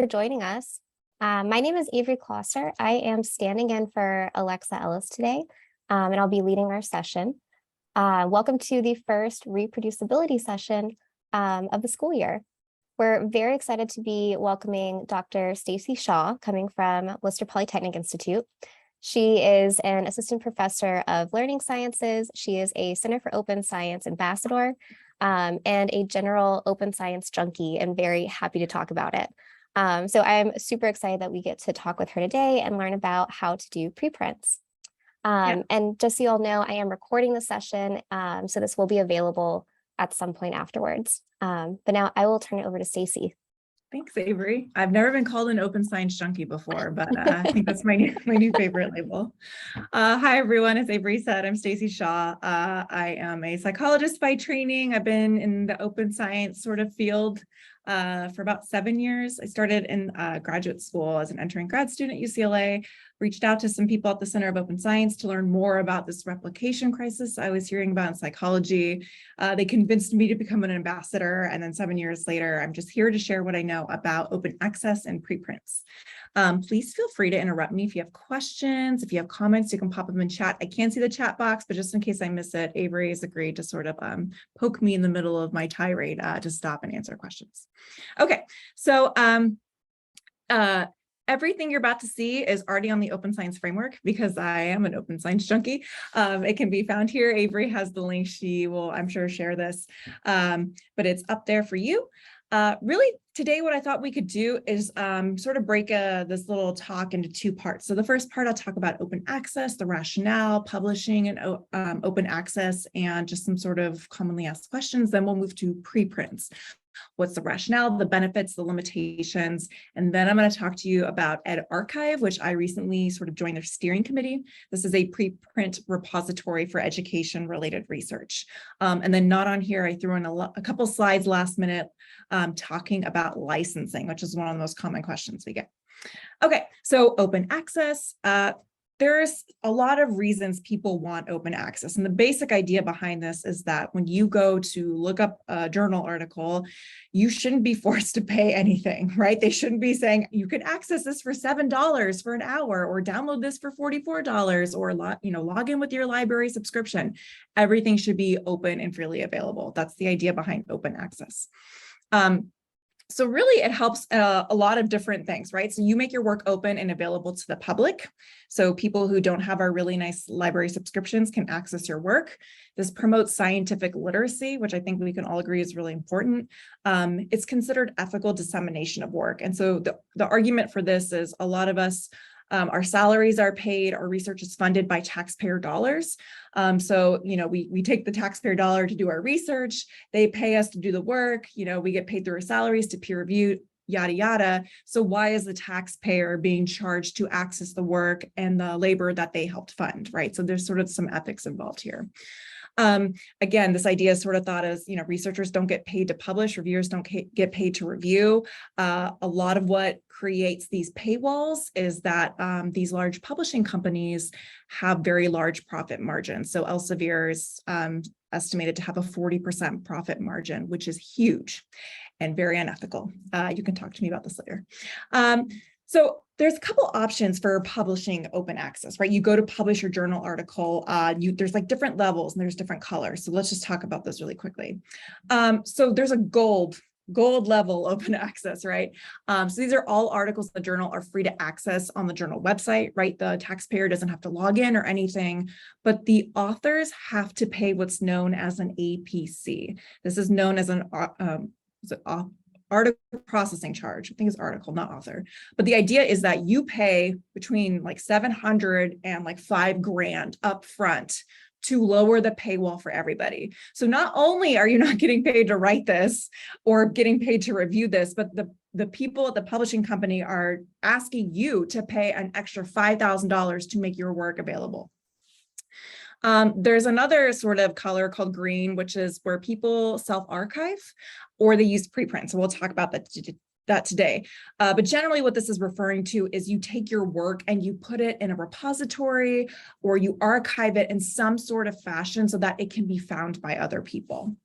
for joining us. My name is Avery Klosser. I am standing in for Alexa Ellis today, and I'll be leading our session. Welcome to the first reproducibility session of the school year. We're very excited to be welcoming Dr. Stacy Shaw, coming from Worcester Polytechnic Institute. She is an assistant professor of learning sciences. She is a Center for Open Science ambassador and a general open science junkie, and very happy to talk about it. So I'm super excited that we get to talk with her today and learn about how to do preprints. And just so you all know, I am recording the session, so this will be available at some point afterwards. But now I will turn it over to Stacy. Thanks, Avery. I've never been called an open science junkie before, but I think that's my new favorite label. Hi, everyone. As Avery said, I'm Stacy Shaw. I am a psychologist by training. I've been in the open science sort of field for about 7 years. I started in graduate school as an entering grad student at UCLA, reached out to some people at the Center of Open Science to learn more about this replication crisis I was hearing about in psychology. They convinced me to become an ambassador, and then 7 years later, I'm just here to share what I know about open access and preprints. Please feel free to interrupt me if you have questions. If you have comments, you can pop them in chat. I can't see the chat box, but just in case I miss it, Avery has agreed to sort of poke me in the middle of my tirade to stop and answer questions. Okay, so everything you're about to see is already on the Open Science Framework because I am an open science junkie. It can be found here. Avery has the link. She will, I'm sure, share this, but it's up there for you. Really, today, what I thought we could do is sort of break this little talk into two parts. So the first part, I'll talk about open access, the rationale, publishing, and open access, and just some sort of commonly asked questions. Then we'll move to preprints. What's the rationale, the benefits, the limitations, and then I'm going to talk to you about edArchive, which I recently sort of joined their steering committee. This is a preprint repository for education-related research. And then not on here, I threw in a couple slides last minute talking about licensing, which is one of the most common questions we get. Okay, so open access. There's a lot of reasons people want open access. And the basic idea behind this is that when you go to look up a journal article, you shouldn't be forced to pay anything, right? They shouldn't be saying, you can access this for $7 for an hour, or download this for $44, or log in with your library subscription. Everything should be open and freely available. That's the idea behind open access. So really, it helps a lot of different things, right? So you make your work open and available to the public. So people who don't have our really nice library subscriptions can access your work. This promotes scientific literacy, which I think we can all agree is really important. It's considered ethical dissemination of work. And so the argument for this is a lot of us, our salaries are paid, our research is funded by taxpayer dollars. So, we take the taxpayer dollar to do our research, they pay us to do the work, we get paid through our salaries to peer review, yada, yada. So why is the taxpayer being charged to access the work and the labor that they helped fund, right? So there's sort of some ethics involved here. Again, this idea is sort of thought as, researchers don't get paid to publish, reviewers don't get paid to review. A lot of what creates these paywalls is that these large publishing companies have very large profit margins. So Elsevier is estimated to have a 40% profit margin, which is huge and very unethical. You can talk to me about this later. So there's a couple options for publishing open access, right? You go to publish your journal article, there's like different levels and there's different colors. So let's just talk about those really quickly. So there's a gold level open access, right? So these are all articles in the journal are free to access on the journal website, right? The taxpayer doesn't have to log in or anything, but the authors have to pay what's known as an APC. This is known as an article processing charge. I think it's article, not author. But the idea is that you pay between like $700 and like $5,000 up front to lower the paywall for everybody. So not only are you not getting paid to write this or getting paid to review this, but the people at the publishing company are asking you to pay an extra $5,000 to make your work available. There's another sort of color called green, which is where people self-archive or they use preprints. So we'll talk about that today. But generally what this is referring to is you take your work and you put it in a repository or you archive it in some sort of fashion so that it can be found by other people.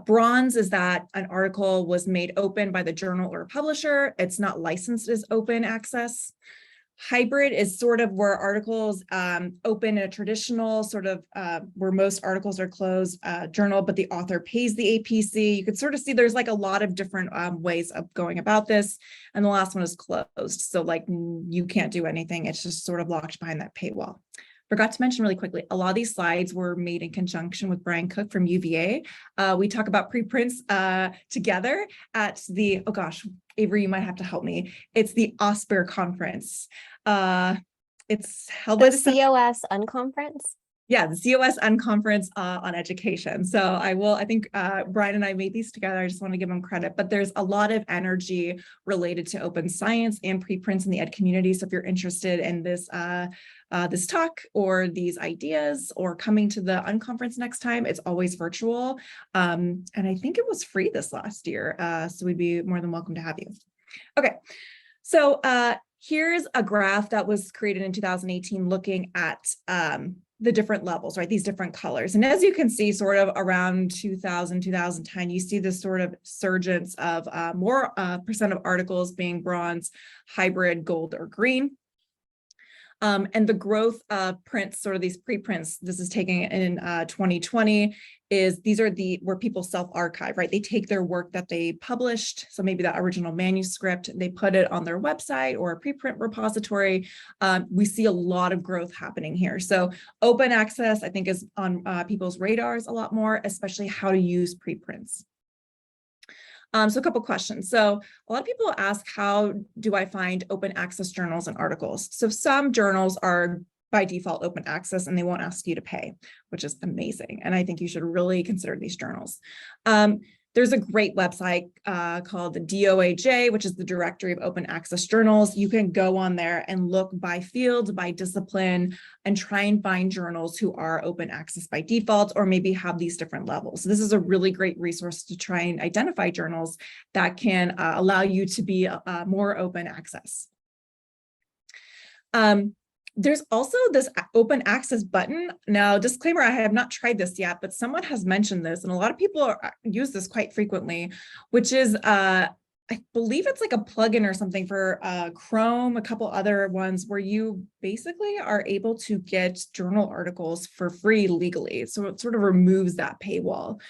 Bronze is that an article was made open by the journal or publisher. It's not licensed as open access. Hybrid is sort of where articles open in a traditional sort of where most articles are closed journal, but the author pays the APC. You could sort of see there's like a lot of different ways of going about this. And the last one is closed. So like you can't do anything. It's just sort of locked behind that paywall. Forgot to mention really quickly, a lot of these slides were made in conjunction with Brian Cook from UVA. We talk about preprints together at the, oh gosh, Avery, you might have to help me. It's the OSPER conference. It's held by the COS Unconference. Yeah, the COS Unconference on education. So I think Brian and I made these together. I just want to give them credit, but there's a lot of energy related to open science and preprints in the ed community. So if you're interested in this this talk or these ideas or coming to the Unconference next time, it's always virtual. And I think it was free this last year. So we'd be more than welcome to have you. Okay, so here's a graph that was created in 2018 looking at the different levels, right? These different colors. And as you can see, sort of around 2000, 2010, you see this sort of surgence of more percent of articles being bronze, hybrid, gold, or green. And the growth of prints, sort of these preprints, this is taken in 2020, is these are where people self-archive, right? They take their work that they published, so maybe that original manuscript, they put it on their website or a preprint repository. We see a lot of growth happening here. So open access, I think, is on people's radars a lot more, especially how to use preprints. So a couple questions. So a lot of people ask, how do I find open access journals and articles? So some journals are by default open access and they won't ask you to pay, which is amazing. And I think you should really consider these journals. There's a great website called the DOAJ, which is the Directory of Open Access Journals. You can go on there and look by field, by discipline, and try and find journals who are open access by default, or maybe have these different levels. So this is a really great resource to try and identify journals that can allow you to be more open access. There's also this open access button. Now, disclaimer, I have not tried this yet, but someone has mentioned this, and a lot of people use this quite frequently, which is, I believe it's like a plugin or something for Chrome, a couple other ones, where you basically are able to get journal articles for free legally. So it sort of removes that paywall.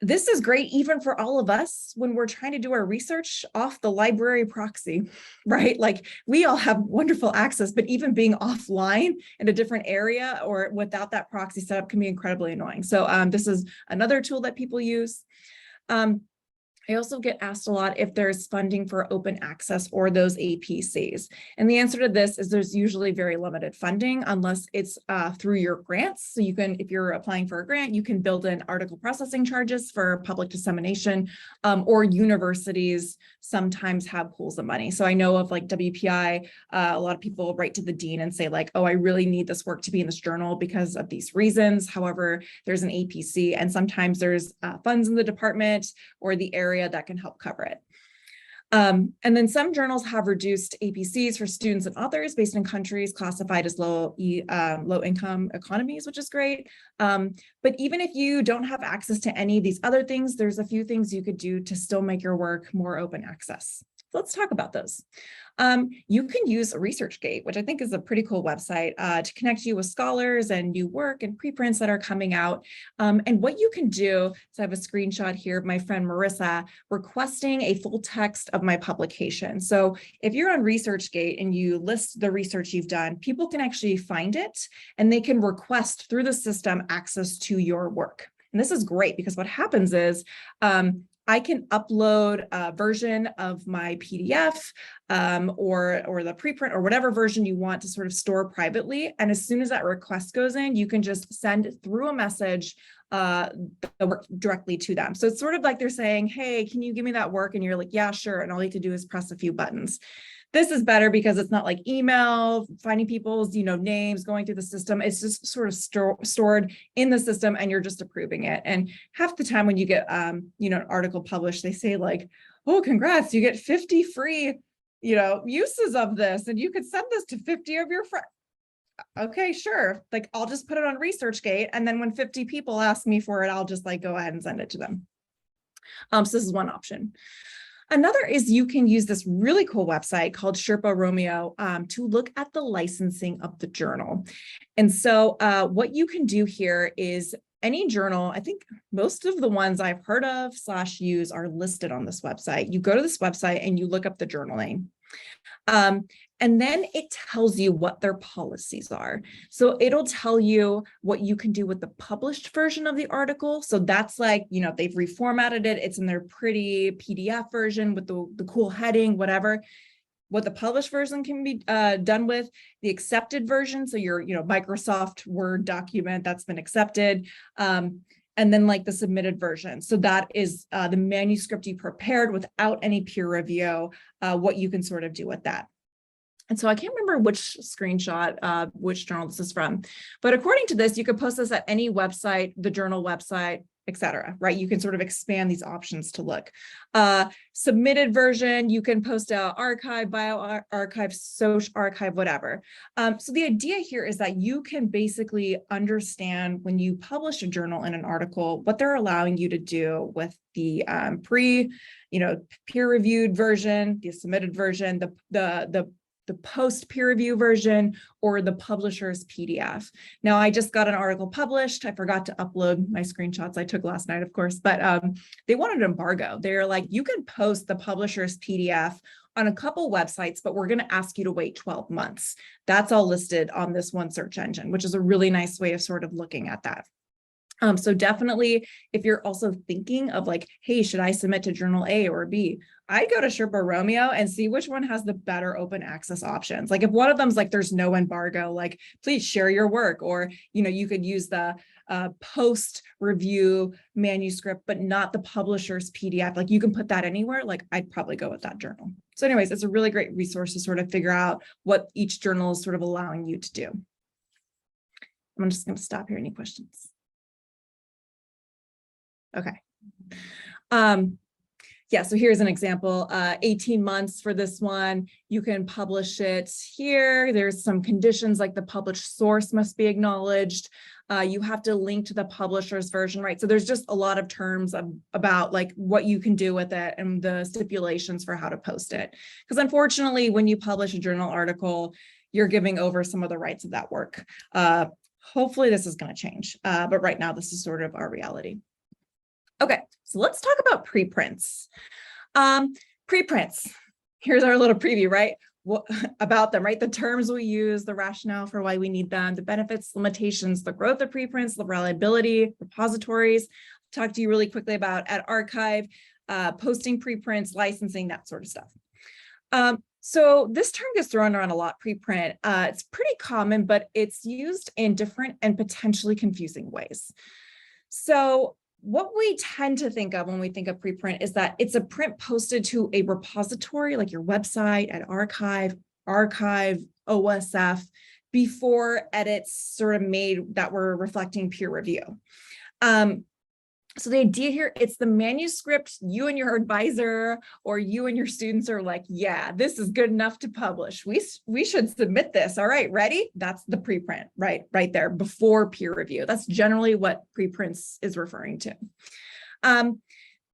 This is great even for all of us when we're trying to do our research off the library proxy, right? Like we all have wonderful access, but even being offline in a different area or without that proxy setup can be incredibly annoying. So this is another tool that people use. I also get asked a lot if there's funding for open access or those APCs. And the answer to this is there's usually very limited funding unless it's through your grants. So you can, if you're applying for a grant, you can build in article processing charges for public dissemination, or universities sometimes have pools of money. So I know of like WPI, a lot of people write to the dean and say like, oh, I really need this work to be in this journal because of these reasons. However, there's an APC and sometimes there's funds in the department or the area that can help cover it. And then some journals have reduced APCs for students and authors based in countries classified as low income economies, which is great. But even if you don't have access to any of these other things, there's a few things you could do to still make your work more open access. Let's talk about those. You can use ResearchGate, which I think is a pretty cool website to connect you with scholars and new work and preprints that are coming out. And what you can do, so I have a screenshot here of my friend Marissa requesting a full text of my publication. So if you're on ResearchGate and you list the research you've done, people can actually find it and they can request through the system access to your work. And this is great because what happens is I can upload a version of my PDF or the preprint or whatever version you want to sort of store privately. And as soon as that request goes in, you can just send through a message the work directly to them. So it's sort of like they're saying, hey, can you give me that work? And you're like, yeah, sure. And all you have to do is press a few buttons. This is better because it's not like email, finding people's, names, going through the system. It's just sort of stored in the system and you're just approving it. And half the time when you get, an article published, they say like, oh, congrats, you get 50 free, uses of this. And you could send this to 50 of your friends. okay, sure. Like, I'll just put it on ResearchGate. And then when 50 people ask me for it, I'll just like go ahead and send it to them. So this is one option. Another is you can use this really cool website called Sherpa Romeo to look at the licensing of the journal. And so what you can do here is any journal, I think most of the ones I've heard of / use are listed on this website. You go to this website and you look up the journal name. And then it tells you what their policies are. So it'll tell you what you can do with the published version of the article. So that's like, you know, they've reformatted it. It's in their pretty PDF version with the cool heading, whatever. What the published version can be done with, the accepted version. So your, you know, Microsoft Word document that's been accepted. And then like the submitted version. So that is the manuscript you prepared without any peer review, what you can sort of do with that. And so I can't remember which screenshot, which journal this is from, but according to this, you could post this at any website, the journal website, etc. Right? You can sort of expand these options to look. Submitted version, you can post a archive, bio archive, social archive, whatever. So the idea here is that you can basically understand when you publish a journal in an article, what they're allowing you to do with the peer-reviewed version, the submitted version, the post peer review version, or the publisher's PDF. Now, I just got an article published. I forgot to upload my screenshots I took last night, of course, but they wanted an embargo. They're like, you can post the publisher's PDF on a couple websites, but we're going to ask you to wait 12 months. That's all listed on this one search engine, which is a really nice way of sort of looking at that. So definitely, if you're also thinking of like, hey, should I submit to journal A or B? I'd go to Sherpa Romeo and see which one has the better open access options. Like if one of them's like, there's no embargo, like please share your work, or, you know, you could use the post review manuscript, but not the publisher's PDF. Like you can put that anywhere. Like I'd probably go with that journal. So anyways, it's a really great resource to sort of figure out what each journal is sort of allowing you to do. I'm just going to stop here. Any questions? Okay. Yeah, so here's an example, 18 months for this one. You can publish it here. There's some conditions like the published source must be acknowledged. You have to link to the publisher's version, right? So there's just a lot of terms about like what you can do with it and the stipulations for how to post it. Because unfortunately, when you publish a journal article, you're giving over some of the rights of that work. Hopefully this is going to change, but right now this is sort of our reality. Okay, so let's talk about preprints. Preprints, here's our little preview, right? What about them, right? The terms we use, the rationale for why we need them, the benefits, limitations, the growth of preprints, the reliability, repositories. I'll talk to you really quickly about at archive, posting preprints, licensing, that sort of stuff. So this term gets thrown around a lot, preprint. It's pretty common, but it's used in different and potentially confusing ways. So what we tend to think of when we think of preprint is that it's a print posted to a repository, like your website, at archive, OSF, before edits sort of made that were reflecting peer review. So the idea here, it's the manuscript you and your advisor or you and your students are like, yeah, this is good enough to publish. We should submit this. All right, ready? That's the preprint, right there before peer review. That's generally what preprints is referring to.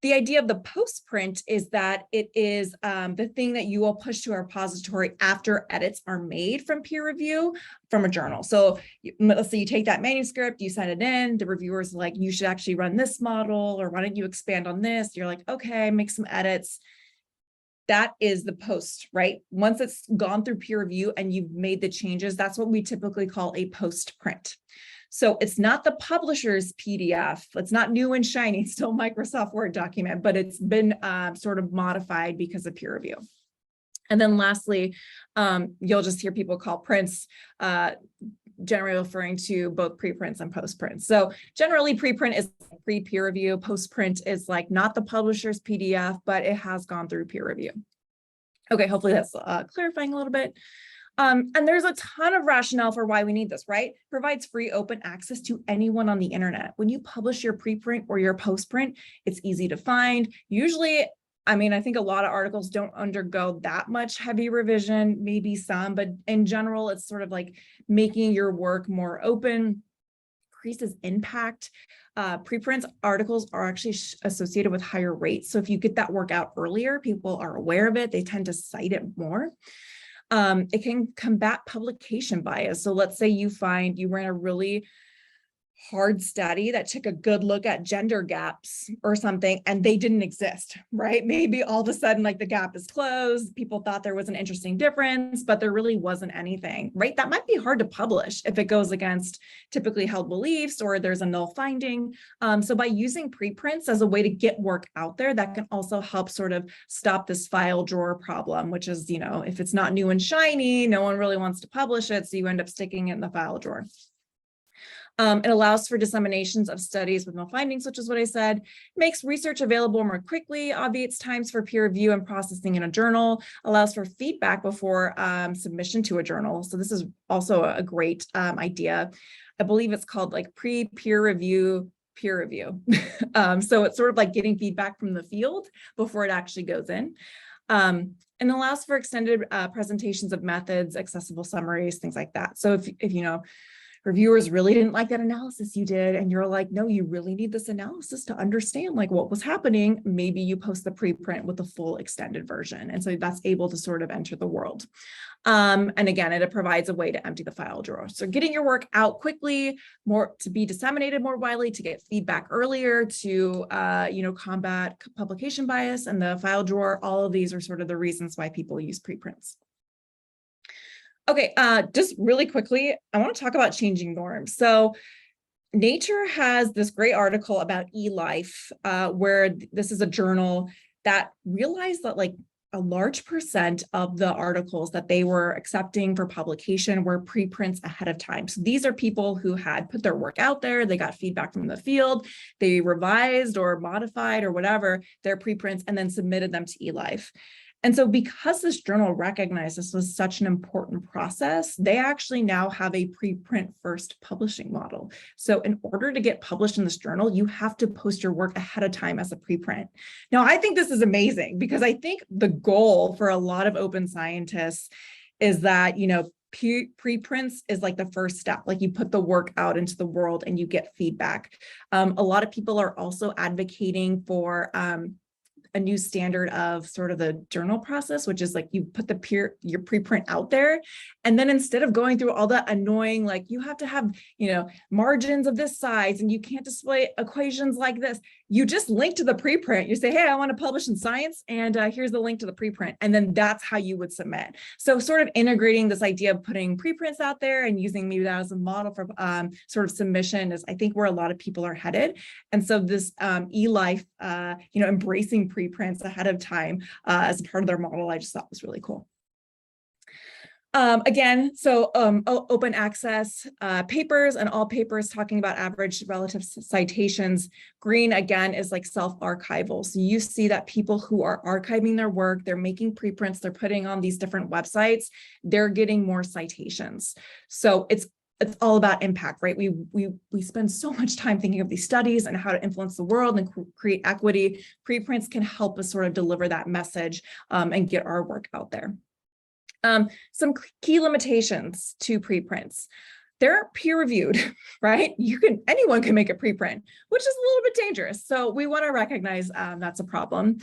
The idea of the postprint is that it is the thing that you will push to a repository after edits are made from peer review from a journal. So let's say you take that manuscript, you send it in, the reviewers are like, you should actually run this model, or why don't you expand on this? You're like, okay, make some edits. That is the post, right? Once it's gone through peer review and you've made the changes, that's what we typically call a post print. So it's not the publisher's PDF. It's not new and shiny. It's still Microsoft Word document, but it's been sort of modified because of peer review. And then lastly, you'll just hear people call prints, generally referring to both preprints and postprints. So generally preprint is pre-peer review. Postprint is like not the publisher's PDF, but it has gone through peer review. Okay, hopefully that's clarifying a little bit. And there's a ton of rationale for why we need this, right? Provides free open access to anyone on the internet. When you publish your preprint or your postprint, it's easy to find. Usually I mean, I think a lot of articles don't undergo that much heavy revision, maybe some, but in general, it's sort of like making your work more open, increases impact. Preprints articles are actually associated with higher rates. So if you get that work out earlier, people are aware of it, they tend to cite it more. It can combat publication bias. So let's say you find you ran a really hard study that took a good look at gender gaps or something, and they didn't exist, right? Maybe all of a sudden, like the gap is closed. People thought there was an interesting difference, but there really wasn't anything, right? That might be hard to publish if it goes against typically held beliefs or there's a null finding. So by using preprints as a way to get work out there, that can also help sort of stop this file drawer problem, which is, you know, if it's not new and shiny, no one really wants to publish it. So you end up sticking it in the file drawer. It allows for disseminations of studies with no findings, which is what I said, makes research available more quickly, obviates times for peer review and processing in a journal, allows for feedback before submission to a journal. So this is also a great idea. I believe it's called like pre-peer review peer review. So it's sort of like getting feedback from the field before it actually goes in. And allows for extended presentations of methods, accessible summaries, things like that. So if you know, reviewers really didn't like that analysis you did, and you're like, no, you really need this analysis to understand like what was happening, maybe you post the preprint with the full extended version. And so that's able to sort of enter the world. And again, it provides a way to empty the file drawer. So getting your work out quickly, more to be disseminated more widely, to get feedback earlier, to combat publication bias and the file drawer. All of these are sort of the reasons why people use preprints. Okay, just really quickly, I want to talk about changing norms. So Nature has this great article about eLife, where this is a journal that realized that like a large percent of the articles that they were accepting for publication were preprints ahead of time. So these are people who had put their work out there, they got feedback from the field, they revised or modified or whatever their preprints and then submitted them to eLife. And so because this journal recognized this was such an important process, they actually now have a preprint first publishing model. So in order to get published in this journal, you have to post your work ahead of time as a preprint. Now, I think this is amazing because I think the goal for a lot of open scientists is that, you know, preprints is like the first step, like you put the work out into the world and you get feedback. A lot of people are also advocating for a new standard of sort of the journal process, which is like you put your preprint out there. And then instead of going through all that annoying, like you have to have, you know, margins of this size and you can't display equations like this, you just link to the preprint. You say, hey, I want to publish in Science and here's the link to the preprint. And then that's how you would submit. So sort of integrating this idea of putting preprints out there and using maybe that as a model for sort of submission is, I think, where a lot of people are headed. And so this eLife, embracing preprints ahead of time as a part of their model, I just thought was really cool. Again, so open access papers and all papers talking about average relative citations. Green, again, is like self-archival. So you see that people who are archiving their work, they're making preprints, they're putting on these different websites, they're getting more citations. So it's all about impact, right? We spend so much time thinking of these studies and how to influence the world and create equity. Preprints can help us sort of deliver that message and get our work out there. Some key limitations to preprints. They're peer-reviewed, right? Anyone can make a preprint, which is a little bit dangerous. So we want to recognize that's a problem.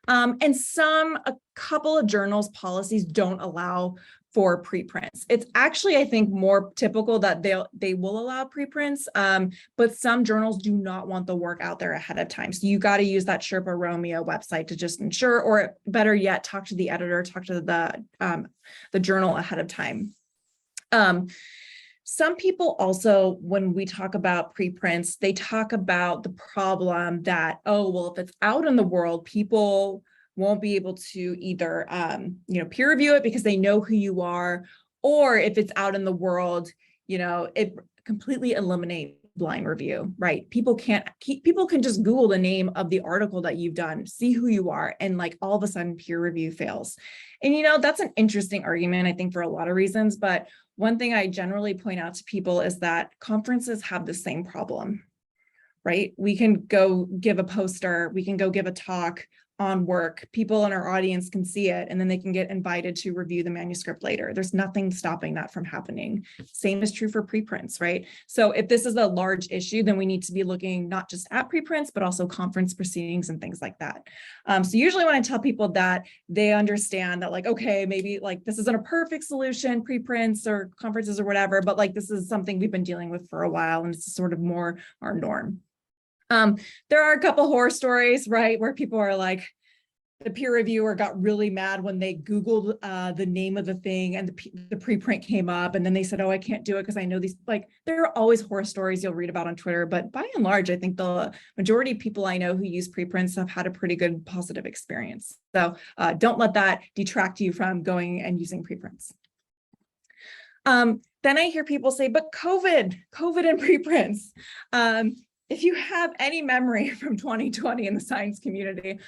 And a couple of journals' policies don't allow for preprints. It's actually, I think, more typical that they will allow preprints, but some journals do not want the work out there ahead of time. So you got to use that Sherpa Romeo website to just ensure, or better yet, talk to the editor, talk to the journal ahead of time. Some people also, when we talk about preprints, they talk about the problem that, oh, well, if it's out in the world, people won't be able to either, peer review it because they know who you are, or if it's out in the world, it completely eliminates blind review, right? People can just Google the name of the article that you've done, see who you are, and like all of a sudden peer review fails. And that's an interesting argument, I think, for a lot of reasons. But one thing I generally point out to people is that conferences have the same problem, right? We can go give a poster, we can go give a talk. on work, people in our audience can see it, and then they can get invited to review the manuscript later. There's nothing stopping that from happening. Same is true for preprints, right? So if this is a large issue, then we need to be looking not just at preprints, but also conference proceedings and things like that. So usually when I tell people that, they understand that like, okay, maybe like this isn't a perfect solution, preprints or conferences or whatever, but like this is something we've been dealing with for a while, and it's sort of more our norm. There are a couple horror stories, right, where people are like, the peer reviewer got really mad when they Googled the name of the thing and the preprint came up, and then they said, oh, I can't do it because I know these, like, there are always horror stories you'll read about on Twitter, but by and large, I think the majority of people I know who use preprints have had a pretty good positive experience. So don't let that detract you from going and using preprints. Then I hear people say, but COVID and preprints. If you have any memory from 2020 in the science community,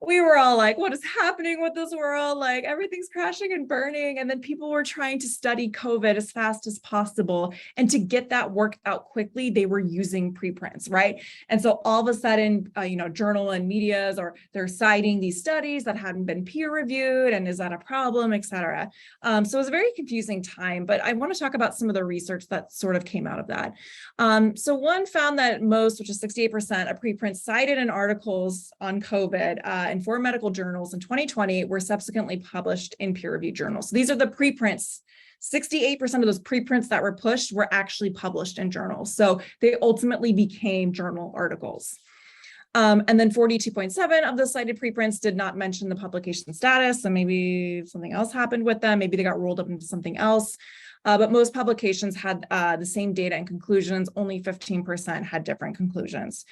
we were all like, what is happening with this world? Like everything's crashing and burning. And then people were trying to study COVID as fast as possible. And to get that worked out quickly, they were using preprints, right? And so all of a sudden, journal and medias, or they're citing these studies that hadn't been peer reviewed. And is that a problem, et cetera? So it was a very confusing time, but I want to talk about some of the research that sort of came out of that. So one found that most, which is 68% of preprints cited in articles on COVID in 4 medical journals in 2020 were subsequently published in peer-reviewed journals. So these are the preprints. 68% of those preprints that were pushed were actually published in journals. So they ultimately became journal articles. And then 42.7% of the cited preprints did not mention the publication status. So maybe something else happened with them. Maybe they got rolled up into something else. But most publications had the same data and conclusions. Only 15% had different conclusions.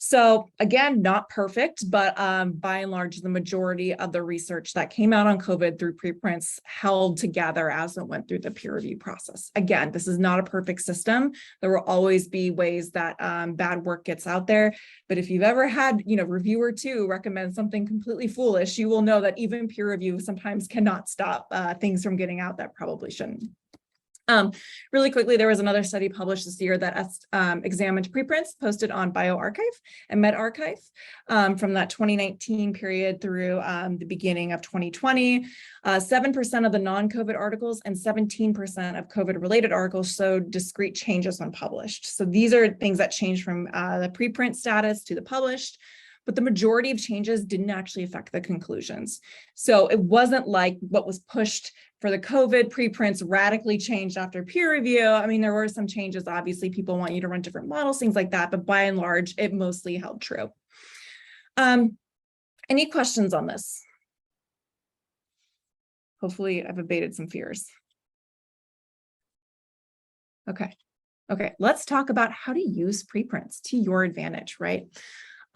So again, not perfect, but by and large, the majority of the research that came out on COVID through preprints held together as it went through the peer review process. Again, this is not a perfect system. There will always be ways that bad work gets out there. But if you've ever had, reviewer 2 recommend something completely foolish, you will know that even peer review sometimes cannot stop things from getting out that probably shouldn't. Really quickly, there was another study published this year that examined preprints posted on bioRxiv and medRxiv from that 2019 period through the beginning of 2020. 7% of the non-COVID articles and 17% of COVID-related articles showed discrete changes when published. So these are things that changed from the preprint status to the published, but the majority of changes didn't actually affect the conclusions. So it wasn't like what was pushed for the COVID preprints radically changed after peer review. I mean, there were some changes. Obviously, people want you to run different models, things like that, but by and large, it mostly held true. Any questions on this? Hopefully, I've abated some fears. Okay, let's talk about how to use preprints to your advantage, right?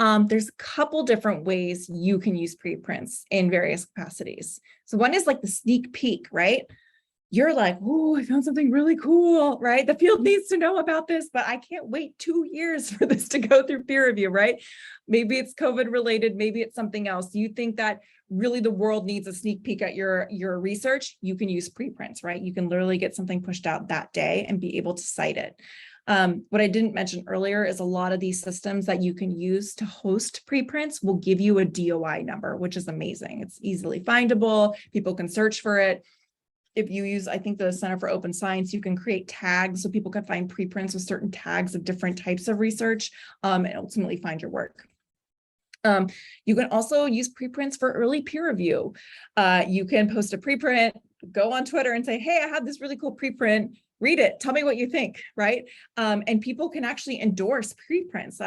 There's a couple different ways you can use preprints in various capacities. So one is like the sneak peek, right? You're like, oh, I found something really cool, right? The field needs to know about this, but I can't wait 2 years for this to go through peer review, right? Maybe it's COVID related, maybe it's something else. You think that really the world needs a sneak peek at your research, you can use preprints, right? You can literally get something pushed out that day and be able to cite it. What I didn't mention earlier is a lot of these systems that you can use to host preprints will give you a DOI number, which is amazing. It's easily findable. People can search for it. If you use, I think, the Center for Open Science, you can create tags so people can find preprints with certain tags of different types of research and ultimately find your work. You can also use preprints for early peer review. You can post a preprint, go on Twitter and say, hey, I have this really cool preprint. Read it, tell me what you think, right? And people can actually endorse preprints.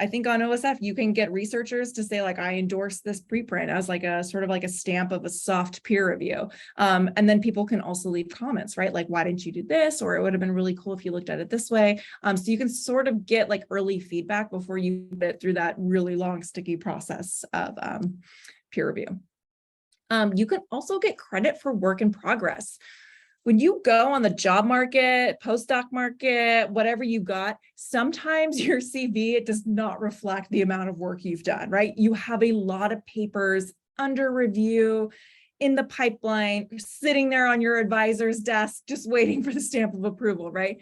I think on OSF, you can get researchers to say like, I endorse this preprint as like a sort of like a stamp of a soft peer review. And then people can also leave comments, right? Like, why didn't you do this? Or it would have been really cool if you looked at it this way. So you can sort of get like early feedback before you get through that really long, sticky process of peer review. You can also get credit for work in progress. When you go on the job market, postdoc market, whatever you got, sometimes your CV, it does not reflect the amount of work you've done, right? You have a lot of papers under review, in the pipeline, sitting there on your advisor's desk, just waiting for the stamp of approval, right?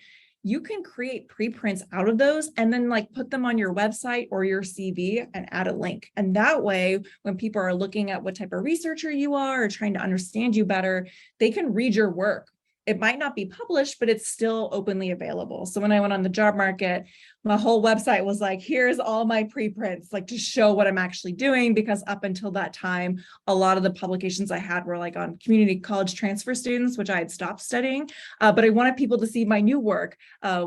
you can create preprints out of those and then like put them on your website or your CV and add a link. And that way, when people are looking at what type of researcher you are or trying to understand you better, they can read your work. It might not be published, but it's still openly available. So when I went on the job market, my whole website was like, here's all my preprints, like to show what I'm actually doing, because up until that time, a lot of the publications I had were like on community college transfer students, which I had stopped studying, but I wanted people to see my new work,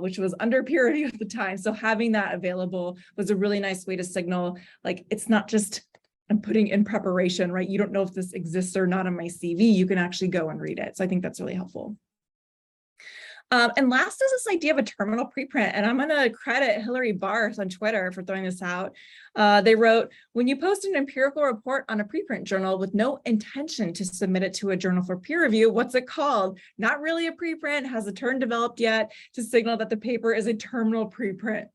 which was under peer review at the time. So having that available was a really nice way to signal, like, it's not just I'm putting in preparation, right? You don't know if this exists or not on my CV. You can actually go and read it. So I think that's really helpful. And last is this idea of a terminal preprint. And I'm going to credit Hillary Barth on Twitter for throwing this out. They wrote, when you post an empirical report on a preprint journal with no intention to submit it to a journal for peer review, what's it called? Not really a preprint, has a term developed yet to signal that the paper is a terminal preprint.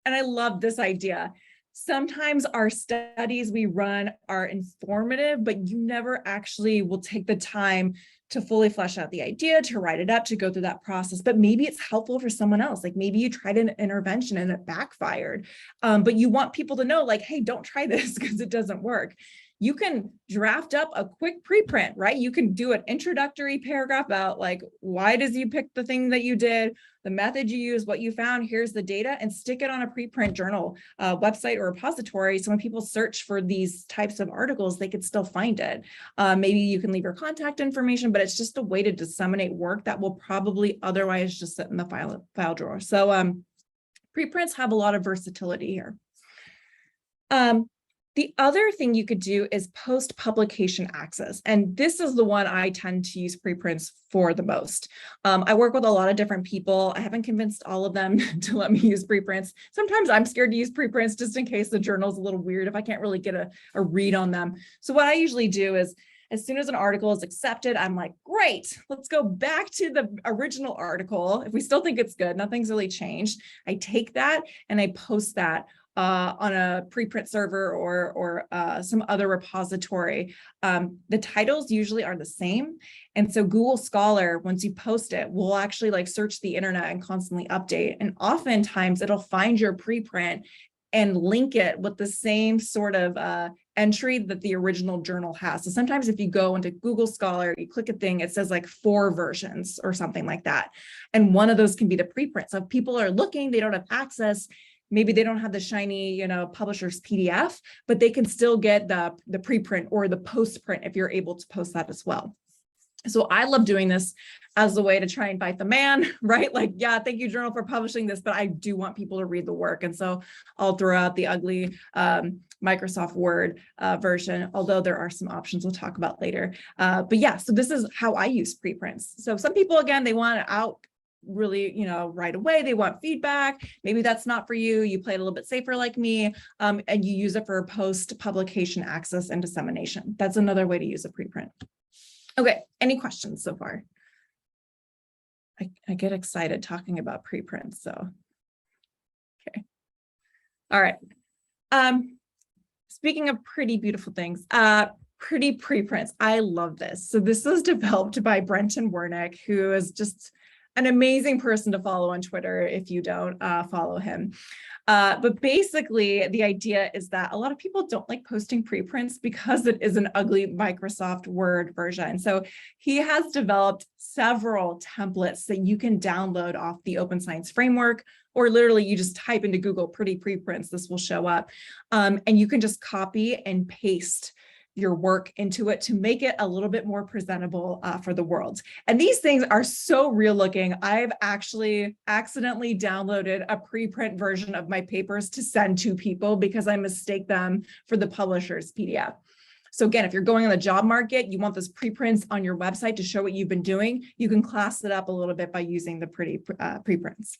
And I love this idea. Sometimes our studies we run are informative, but you never actually will take the time to fully flesh out the idea, to write it up, to go through that process. But maybe it's helpful for someone else. Like maybe you tried an intervention and it backfired, but you want people to know, like, hey, don't try this because it doesn't work. You can draft up a quick preprint, right? You can do an introductory paragraph about like, why does you pick the thing that you did, the method you use, what you found, here's the data, and stick it on a preprint journal website or repository. So when people search for these types of articles, they could still find it. Maybe you can leave your contact information, but it's just a way to disseminate work that will probably otherwise just sit in the file drawer. So preprints have a lot of versatility here. The other thing you could do is post-publication access. And this is the one I tend to use preprints for the most. I work with a lot of different people. I haven't convinced all of them to let me use preprints. Sometimes I'm scared to use preprints just in case the journal's a little weird if I can't really get a read on them. So what I usually do is, as soon as an article is accepted, I'm like, great, let's go back to the original article. If we still think it's good, nothing's really changed. I take that and I post that on a preprint server or some other repository. The titles usually are the same. And so Google Scholar, once you post it, will actually like search the internet and constantly update. And oftentimes it'll find your preprint and link it with the same sort of entry that the original journal has. So sometimes if you go into Google Scholar, you click a thing, it says like 4 versions or something like that. And one of those can be the preprint. So if people are looking, they don't have access, maybe they don't have the shiny, publisher's PDF, but they can still get the preprint or the post print if you're able to post that as well. So I love doing this as a way to try and bite the man, right? Like, yeah, thank you, journal, for publishing this, but I do want people to read the work. And so I'll throw out the ugly Microsoft Word version, although there are some options we'll talk about later. But yeah, so this is how I use preprints. So some people, again, they want it out really, right away. They want feedback. Maybe that's not for you. You play it a little bit safer like me, and you use it for post-publication access and dissemination. That's another way to use a preprint. Okay, any questions so far? I get excited talking about preprints, so. Okay. All right. Speaking of pretty beautiful things, pretty preprints. I love this. So this was developed by Brenton Wernick, who is just an amazing person to follow on Twitter if you don't follow him. But basically, the idea is that a lot of people don't like posting preprints because it is an ugly Microsoft Word version. So he has developed several templates that you can download off the Open Science Framework, or literally you just type into Google pretty preprints, this will show up. And you can just copy and paste your work into it to make it a little bit more presentable for the world. And these things are so real looking. I've actually accidentally downloaded a preprint version of my papers to send to people because I mistake them for the publisher's PDF. So again, if you're going on the job market, you want those preprints on your website to show what you've been doing, you can class it up a little bit by using the pretty preprints.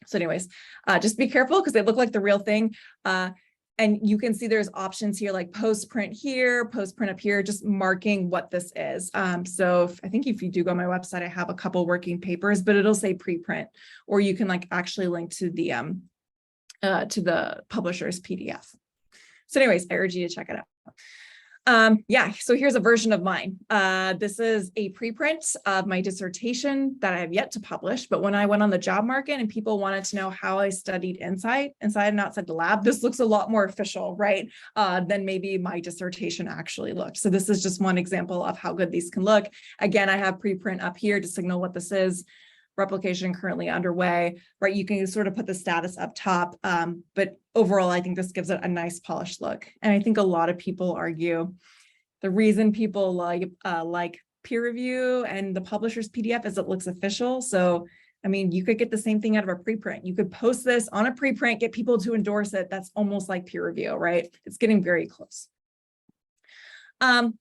So anyways, just be careful because they look like the real thing. And you can see there's options here like post print here, post print up here, just marking what this is. So I think if you do go on my website, I have a couple working papers, but it'll say preprint, or you can like actually link to the publisher's PDF. So anyways, I urge you to check it out. Yeah, so here's a version of mine. This is a preprint of my dissertation that I have yet to publish, but when I went on the job market and people wanted to know how I studied inside and outside the lab, this looks a lot more official, right? Than maybe my dissertation actually looked. So this is just one example of how good these can look. Again, I have preprint up here to signal what this is. Replication currently underway, right? You can sort of put the status up top, but overall, I think this gives it a nice polished look. And I think a lot of people argue the reason people like peer review and the publisher's PDF is it looks official. So, I mean, you could get the same thing out of a preprint. You could post this on a preprint, get people to endorse it. That's almost like peer review, right? It's getting very close.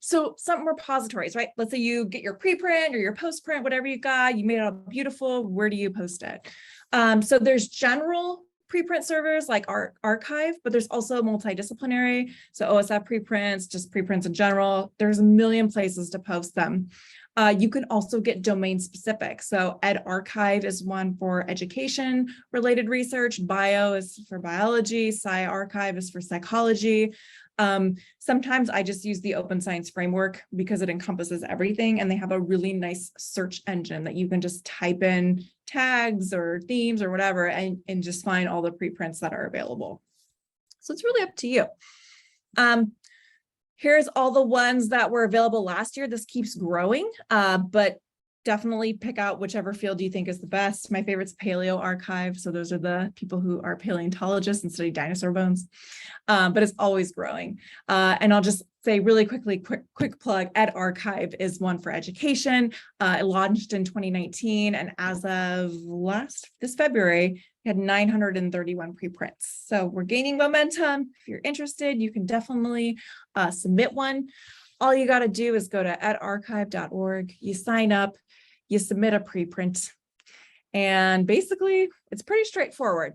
So some repositories, right? Let's say you get your preprint or your postprint, whatever you got, you made it all beautiful. Where do you post it? So there's general preprint servers like our archive, but there's also multidisciplinary. So OSF preprints, just preprints in general. There's a million places to post them. You can also get domain specific. So edArchive is one for education related research. Bio is for biology. SciArchive is for psychology. Sometimes I just use the Open Science Framework because it encompasses everything, and they have a really nice search engine that you can just type in tags or themes or whatever and just find all the preprints that are available. So it's really up to you. Here's all the ones that were available last year. This keeps growing, but definitely pick out whichever field you think is the best. My favorite's Paleo Archive. So those are the people who are paleontologists and study dinosaur bones, but it's always growing. And I'll just say really quickly, quick plug, edArchive is one for education. It launched in 2019. And as of this February, we had 931 preprints. So we're gaining momentum. If you're interested, you can definitely submit one. All you got to do is go to edarchive.org, you sign up, you submit a preprint, and basically it's pretty straightforward.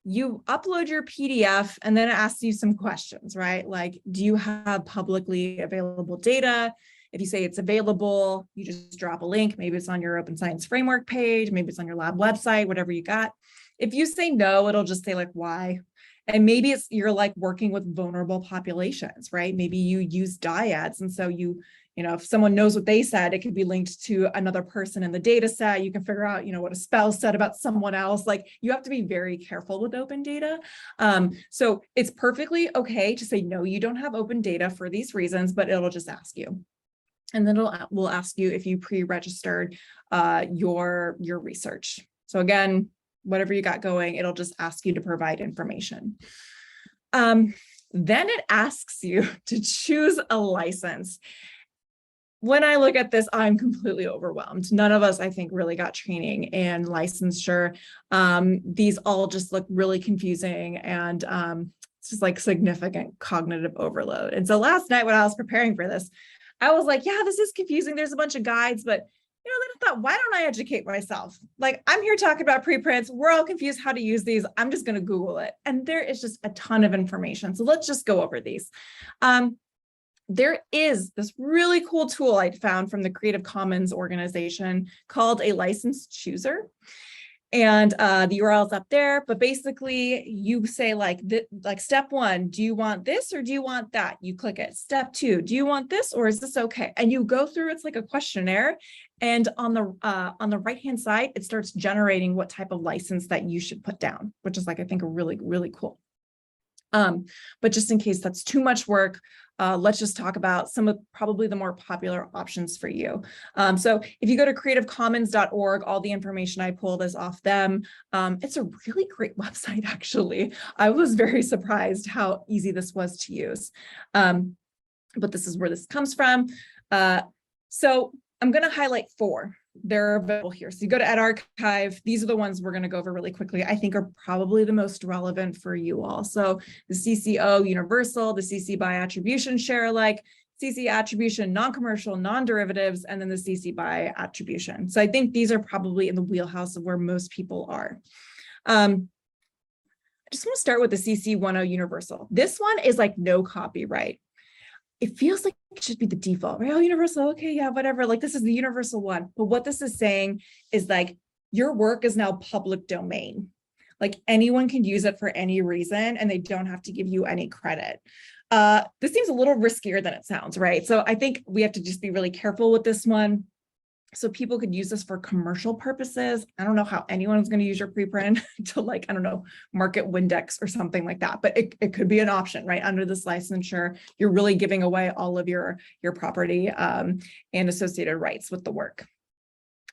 You upload your PDF and then it asks you some questions, right? Like, do you have publicly available data? If you say it's available, you just drop a link. Maybe it's on your Open Science Framework page, maybe it's on your lab website, whatever you got. If you say no, it'll just say like, why? And maybe it's you're like working with vulnerable populations, right? Maybe you use dyads. And so you know, if someone knows what they said, it could be linked to another person in the data set. You can figure out, you know, what a spouse said about someone else. Like you have to be very careful with open data. So it's perfectly okay to say, no, you don't have open data for these reasons, but it'll just ask you. And then we'll ask you if you pre-registered your research. So again, whatever you got going, it'll just ask you to provide information. Then it asks you to choose a license. When I look at this, I'm completely overwhelmed. None of us, I think, really got training in licensure. These all just look really confusing, and it's just like significant cognitive overload. And so last night when I was preparing for this, I was like, yeah, this is confusing. There's a bunch of guides, but you know, then I thought, why don't I educate myself? Like, I'm here talking about preprints. We're all confused how to use these. I'm just going to Google it. And there is just a ton of information. So let's just go over these. There is this really cool tool I found from the Creative Commons organization called a license chooser. And the URL is up there, but basically you say like step one, do you want this or do you want that? You click it. Step two, do you want this or is this okay? And you go through, it's like a questionnaire. And on the right-hand side, it starts generating what type of license that you should put down, which is like, I think a really, really cool. But just in case that's too much work, let's just talk about some of probably the more popular options for you. So if you go to creativecommons.org, all the information I pulled is off them. It's a really great website, actually. I was very surprised how easy this was to use. But this is where this comes from. So I'm going to highlight 4. They're available here. So you go to edArchive. These are the ones we're going to go over really quickly. I think are probably the most relevant for you all. So the CCO Universal, the CC by Attribution Share Alike, CC Attribution Non-Commercial, Non-Derivatives, and then the CC by Attribution. So I think these are probably in the wheelhouse of where most people are. I just want to start with the CC 1.0 Universal. This one is like no copyright. It feels like it should be the default, right? Oh, universal, okay, yeah, whatever. Like this is the universal one. But what this is saying is like your work is now public domain. Like anyone can use it for any reason and they don't have to give you any credit. This seems a little riskier than it sounds, right? So I think we have to just be really careful with this one. So people could use this for commercial purposes. I don't know how anyone's going to use your preprint to, like, I don't know, market Windex or something like that, but it could be an option, right? Under this licensure, you're really giving away all of your property and associated rights with the work.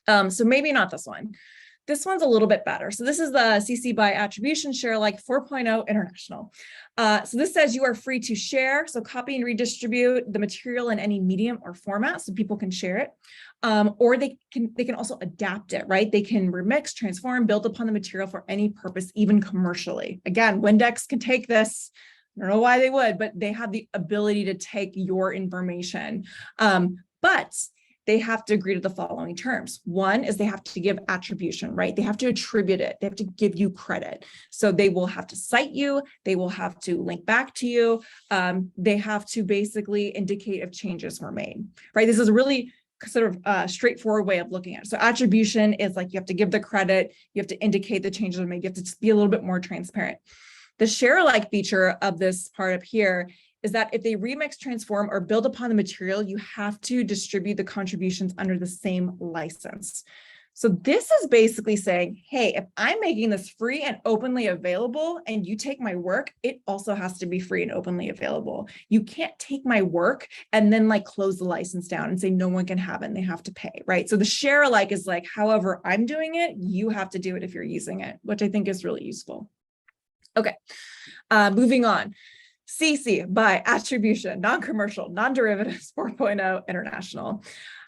So maybe not this one. This one's a little bit better. So this is the CC by Attribution Share Alike 4.0 International. So this says you are free to share, so copy and redistribute the material in any medium or format so people can share it. Or they can also adapt it, right? They can remix, transform, build upon the material for any purpose, even commercially. Again, Windex can take this. I don't know why they would, but they have the ability to take your information. But they have to agree to the following terms. One is they have to give attribution, right? They have to attribute it. They have to give you credit. So they will have to cite you. They will have to link back to you. They have to basically indicate if changes were made, right? This is a really sort of straightforward way of looking at it. So attribution is like you have to give the credit. You have to indicate the changes were made. You have to just be a little bit more transparent. The share alike feature of this part up here is that if they remix, transform, or build upon the material, you have to distribute the contributions under the same license. So this is basically saying, hey, if I'm making this free and openly available and you take my work, it also has to be free and openly available. You can't take my work and then like close the license down and say no one can have it and they have to pay, right? So the share alike is like, however I'm doing it, you have to do it if you're using it, which I think is really useful. Okay, moving on. CC by Attribution, non-commercial, non-derivatives 4.0 International.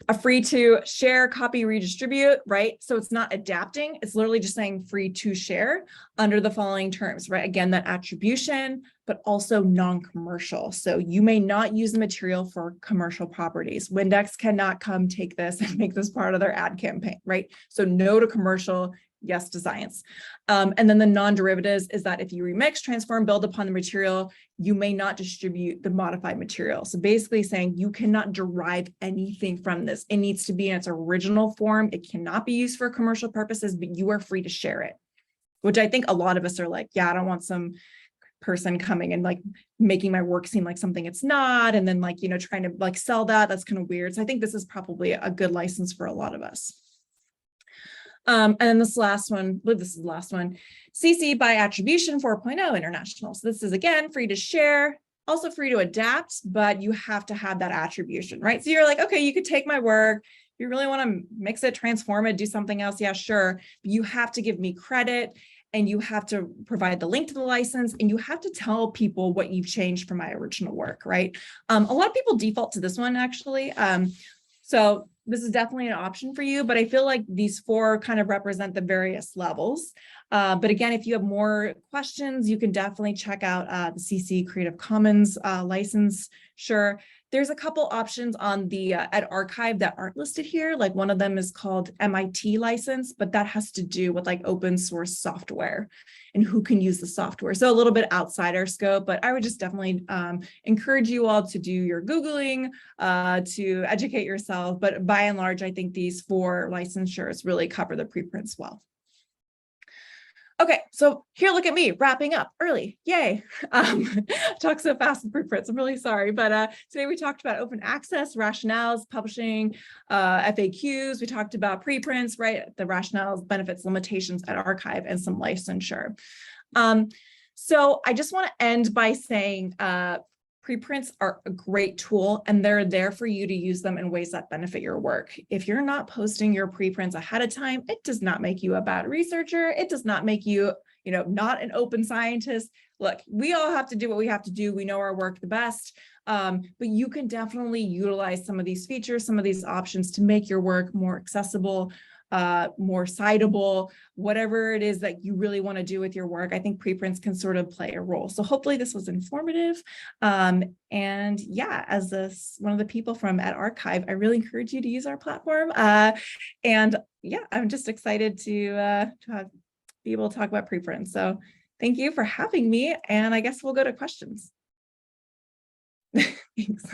A free to share, copy, redistribute, right? So it's not adapting. It's literally just saying free to share under the following terms, right? Again, that attribution, but also non-commercial. So you may not use the material for commercial properties. Windex cannot come take this and make this part of their ad campaign, right? So no to commercial, yes to science. And then the non-derivatives is that if you remix, transform, build upon the material, you may not distribute the modified material. So basically saying you cannot derive anything from this. It needs to be in its original form. It cannot be used for commercial purposes, but you are free to share it, which I think a lot of us are like, yeah, I don't want some person coming and like making my work seem like something it's not. And then like, you know, trying to like sell that. That's kind of weird. So I think this is probably a good license for a lot of us. And then this last one, I believe this is the last one, CC by Attribution 4.0 International. So this is, again, free to share, also free to adapt, but you have to have that attribution, right? So you're like, okay, you could take my work. If you really want to mix it, transform it, do something else, yeah, sure. But you have to give me credit and you have to provide the link to the license and you have to tell people what you've changed from my original work, right? A lot of people default to this one, actually. So this is definitely an option for you, but I feel like these four kind of represent the various levels. But again, if you have more questions, you can definitely check out the CC Creative Commons license. Sure. There's a couple options on the at archive that aren't listed here. Like one of them is called MIT license, but that has to do with like open source software and who can use the software. So a little bit outside our scope, but I would just definitely encourage you all to do your Googling to educate yourself. But by and large, I think these four licensures really cover the preprints well. Okay, so here, look at me wrapping up early. Yay. Talk so fast with preprints. I'm really sorry. But today we talked about open access, rationales, publishing, FAQs. We talked about preprints, right? The rationales, benefits, limitations at archive, and some licensure. So I just want to end by saying preprints are a great tool and they're there for you to use them in ways that benefit your work. If you're not posting your preprints ahead of time, it does not make you a bad researcher. It does not make you, not an open scientist. Look, we all have to do what we have to do. We know our work the best, but you can definitely utilize some of these features, some of these options to make your work more accessible, more citable, whatever it is that you really want to do with your work. I think preprints can sort of play a role. So hopefully this was informative. And yeah, as one of the people from at Archive, I really encourage you to use our platform. And yeah, I'm just excited to be able to talk about preprints. So thank you for having me. And I guess we'll go to questions. Thanks.